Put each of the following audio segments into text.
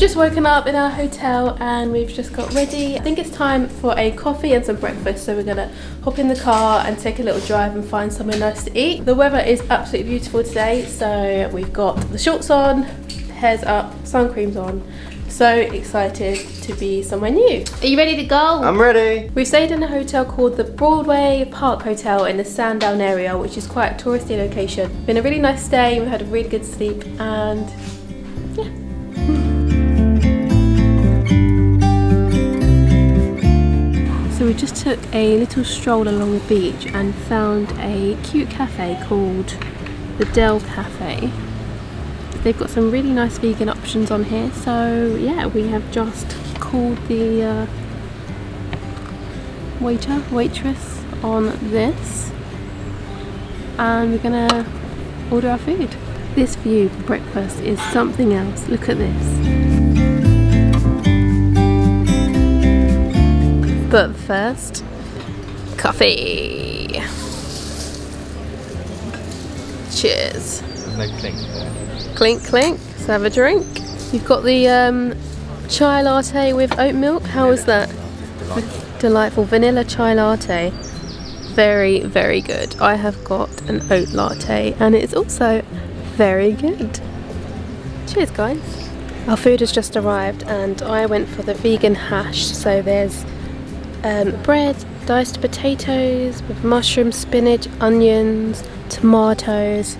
just woken up in our hotel and we've just got ready. I think it's time for a coffee and some breakfast, so we're gonna hop in the car and take a little drive and find somewhere nice to eat. The weather is absolutely beautiful today, so we've got the shorts on, hair's up, sun cream's on. So excited to be somewhere new. Are you ready to go? I'm ready. We've stayed in a hotel called the Broadway Park Hotel in the Sandown area, which is quite a touristy location. Been a really nice stay, we had a really good sleep, and yeah. So we just took a little stroll along the beach and found a cute cafe called the Dell Cafe. They've got some really nice vegan options on here, so yeah, we have just called the waitress on this, and we're gonna order our food. This view for breakfast is something else. Look at this. But first, coffee. Cheers. There's no clink there. Clink clink, let's have a drink. You've got the chai latte with oat milk. How is that? Delightful vanilla chai latte. Very, very good. I have got an oat latte and it's also very good. Cheers guys. Our food has just arrived and I went for the vegan hash. So there's bread, diced potatoes with mushrooms, spinach, onions, tomatoes.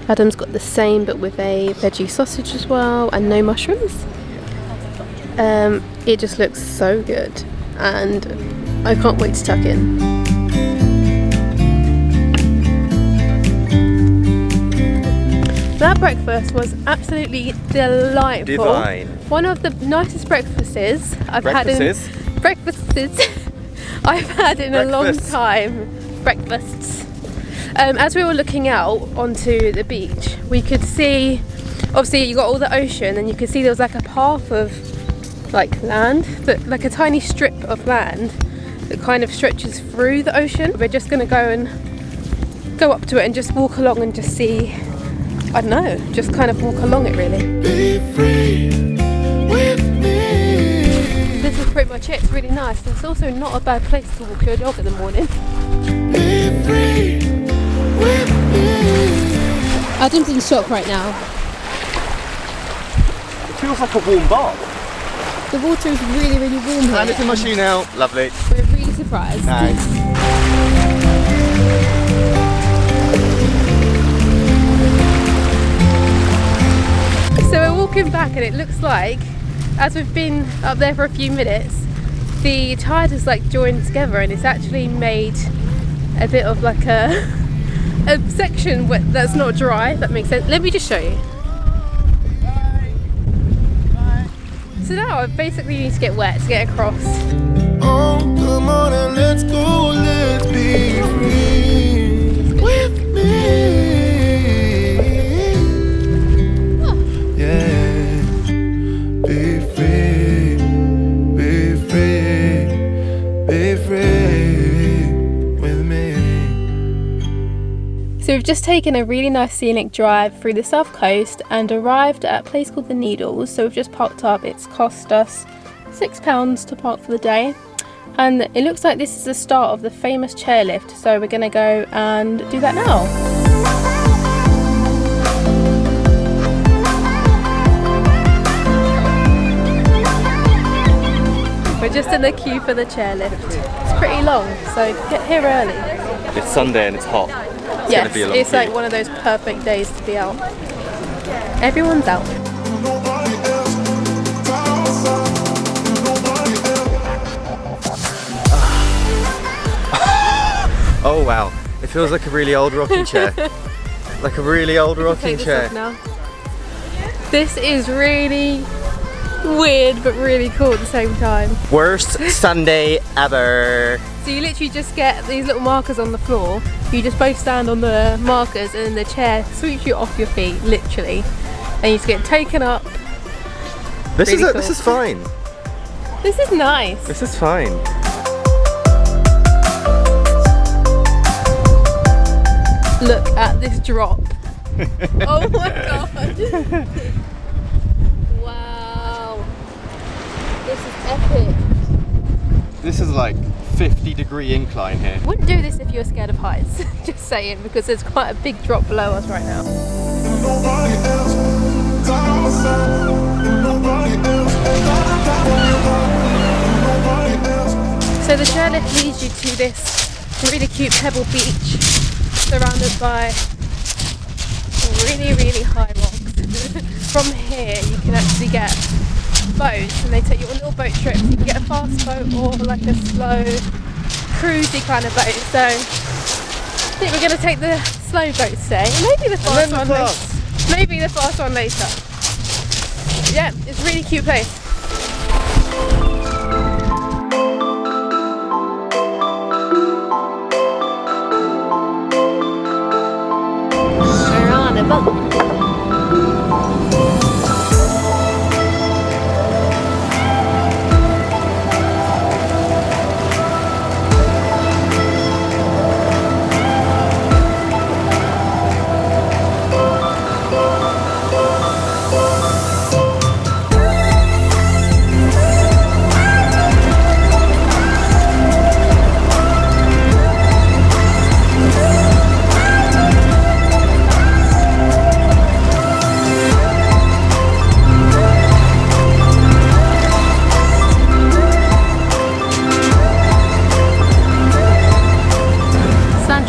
Adam's got the same but with a veggie sausage as well and no mushrooms. It just looks so good and I can't wait to tuck in. That breakfast was absolutely delightful. Divine. One of the nicest breakfasts I've had in a long time. Breakfasts. As we were looking out onto the beach, we could see, obviously you got all the ocean, and you could see there was like a path of like land, like a tiny strip of land that kind of stretches through the ocean. We're just going to go up to it and just walk along and just see, I don't know, just kind of walk along it really. Be free with me. This is pretty much it. It's really nice. It's also not a bad place to walk your dog in the morning. Be free. Adam's in shock right now. It feels like a warm bath. The water is really, really warm here. And it's in my shoe now. Lovely. We're really surprised. Nice. So we're walking back and it looks like, as we've been up there for a few minutes, the tide has like joined together and it's actually made a bit of like a section that's not dry, if that makes sense. Let me just show you. So now I basically need to get wet to get across. Oh, come on and let's go, let's be free with me. Oh. Yeah, be free, be free, be free with me. So we've just taken a really nice scenic drive through the south coast and arrived at a place called the Needles. So we've just parked up. It's cost us £6 to park for the day, and it looks like this is the start of the famous chairlift, so we're going to go and do that now. We're just in the queue for the chairlift. It's pretty long, so get here early. It's Sunday and it's hot. Yes, it's like one of those perfect days to be out. Everyone's out. Oh wow, it feels like a really old rocking chair. Like a really old rocking chair. Now. This is really weird but really cool at the same time. Worst Sunday ever. So you literally just get these little markers on the floor. You just both stand on the markers and then the chair sweeps you off your feet, literally. And you just get taken up. This really is cool. This is fine. This is nice. This is fine. Look at this drop. Oh my god. Wow. This is like 50-degree incline here. Wouldn't do this if you were scared of heights. Just saying, because there's quite a big drop below us right now. So the chairlift leads you to this really cute pebble beach, surrounded by really high rocks. From here you can actually get boats, and they take you on little boat trips. You can get a fast boat or like a slow cruisy kind of boat. So I think we're going to take the slow boat today, maybe the fast one later. Maybe the fast one later. Yeah, it's a really cute place. We're on a boat.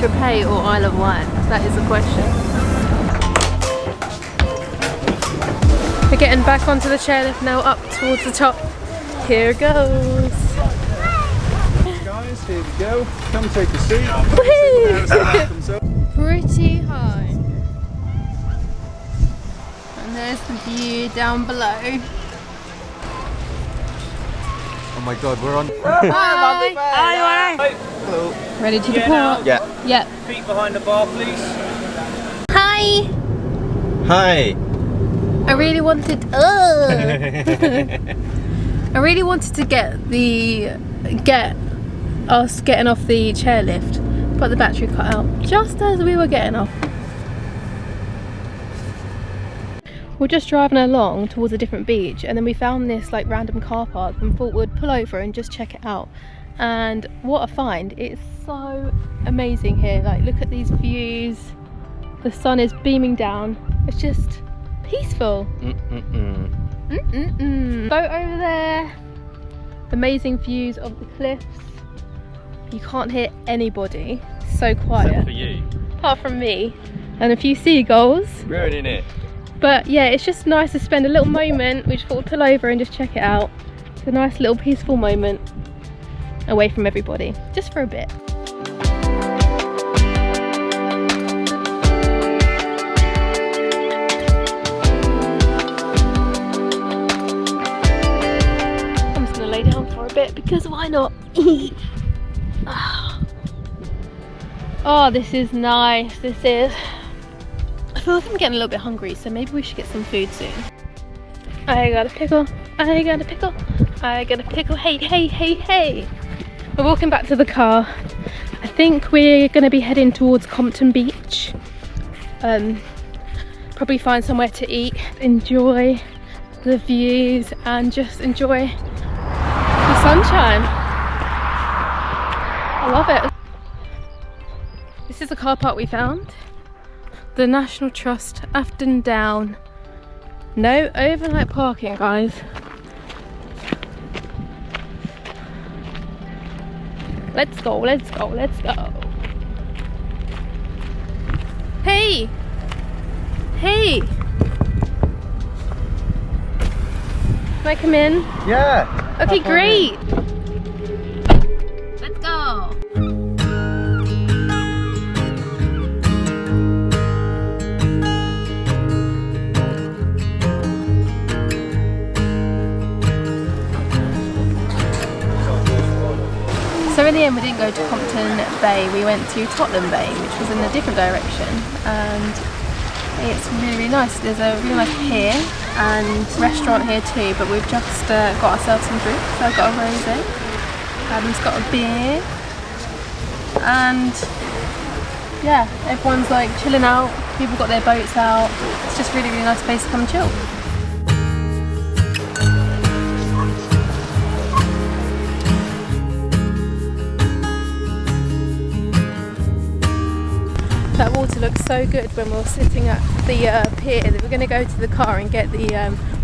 Tropez or Isle of Wight? That is the question. We're getting back onto the chairlift now, up towards the top. Here goes. Guys, here we go. Come take a seat. Pretty high. And there's the view down below. Oh my god, we're on. Hi. Hello. Ready to depart? Yeah. Yep. Feet behind the bar, please. Hi. Hi. I really wanted. I really wanted to get us getting off the chairlift, but the battery cut out just as we were getting off. We're just driving along towards a different beach, and then we found this like random car park and thought we'd pull over and just check it out. And what a find! It's so amazing here. Like, look at these views. The sun is beaming down. It's just peaceful. Boat over there. Amazing views of the cliffs. You can't hear anybody. So quiet. Except for you. Apart from me and a few seagulls. Ruining it. But yeah, it's just nice to spend a little moment. We just thought we'd pull over and just check it out. It's a nice little peaceful moment away from everybody, just for a bit. I'm just gonna lay down for a bit because why not? Oh, this is nice. This is. I feel like I'm getting a little bit hungry, so maybe we should get some food soon. I got a pickle. I got a pickle. I got a pickle. Hey, hey, hey, hey. We're walking back to the car. I think we're going to be heading towards Compton Beach. Probably find somewhere to eat, enjoy the views, and just enjoy the sunshine. I love it. This is the car park we found. The National Trust, Afton Down. No overnight parking, guys. Let's go, let's go, let's go. Hey! Hey! Can I come in? Yeah. Okay, great. Let's go. So in the end we didn't go to Compton Bay, we went to Tottenham Bay, which was in a different direction, and it's really, really nice. There's a really nice pier and restaurant here too, but we've just got ourselves some drinks. So I've got a rosé, Adam's got a beer, and yeah, everyone's like chilling out, people got their boats out. It's just really, really nice place to come and chill. That water looks so good when we're sitting at the pier that we're going to go to the car and get the,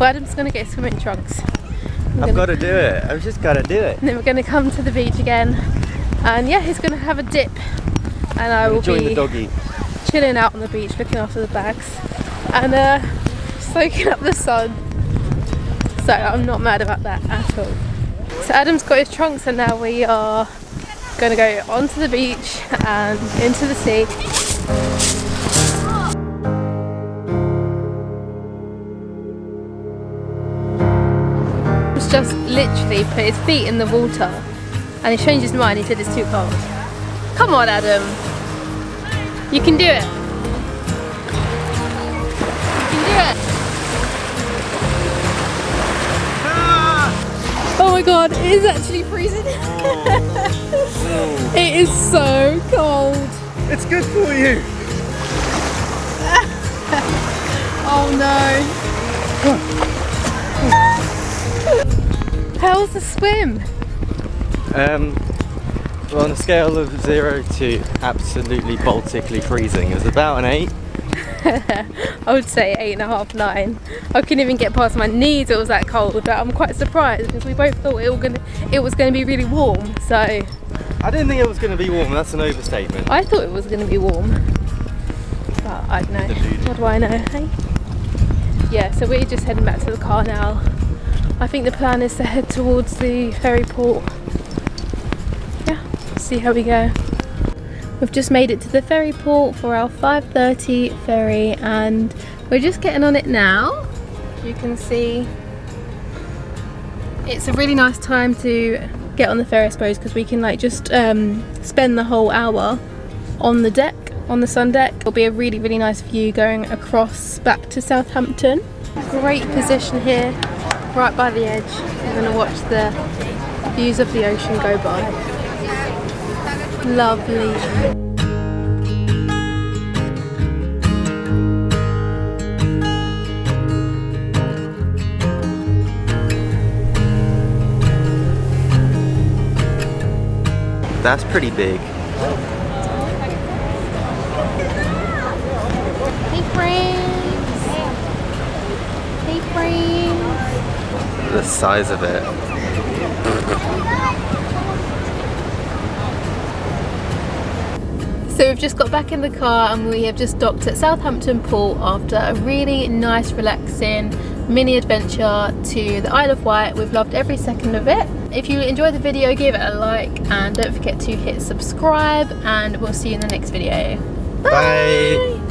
well, Adam's going to get swimming trunks. I've got to do it. I've just got to do it. And then we're going to come to the beach again. And yeah, he's going to have a dip. And I will Join be the doggy. chilling out on the beach, looking after the bags. And soaking up the sun. So I'm not mad about that at all. So Adam's got his trunks and now we are going to go onto the beach and into the sea. He's just literally put his feet in the water and he changed his mind. He said it's too cold. Come on, Adam. You can do it. You can do it. Oh my god, it is actually freezing. It is so cold. It's good for you. Oh no. How's the swim? Well, on a scale of 0 to absolutely Baltically freezing, it was about an 8. I would say 8.5, 9. I couldn't even get past my knees, it was that cold, but I'm quite surprised because we both thought it was going to be really warm, so... I didn't think it was going to be warm, that's an overstatement. I thought it was going to be warm, but I don't know. Deluded. What do I know, hey? Yeah, so we're just heading back to the car now. I think the plan is to head towards the ferry port. Yeah, see how we go. We've just made it to the ferry port for our 5:30 ferry and we're just getting on it now. You can see it's a really nice time to get on the ferry, I suppose, because we can like just spend the whole hour on the deck, on the sun deck. It'll be a really, really nice view going across back to Southampton. Great position here, right by the edge. I'm going to watch the views of the ocean go by. Lovely. That's pretty big. Hey friends! Hey friends! The size of it. So we've just got back in the car and we have just docked at Southampton Port after a really nice, relaxing mini adventure to the Isle of Wight. We've loved every second of it. If you enjoyed the video, give it a like and don't forget to hit subscribe and we'll see you in the next video. Bye! Bye.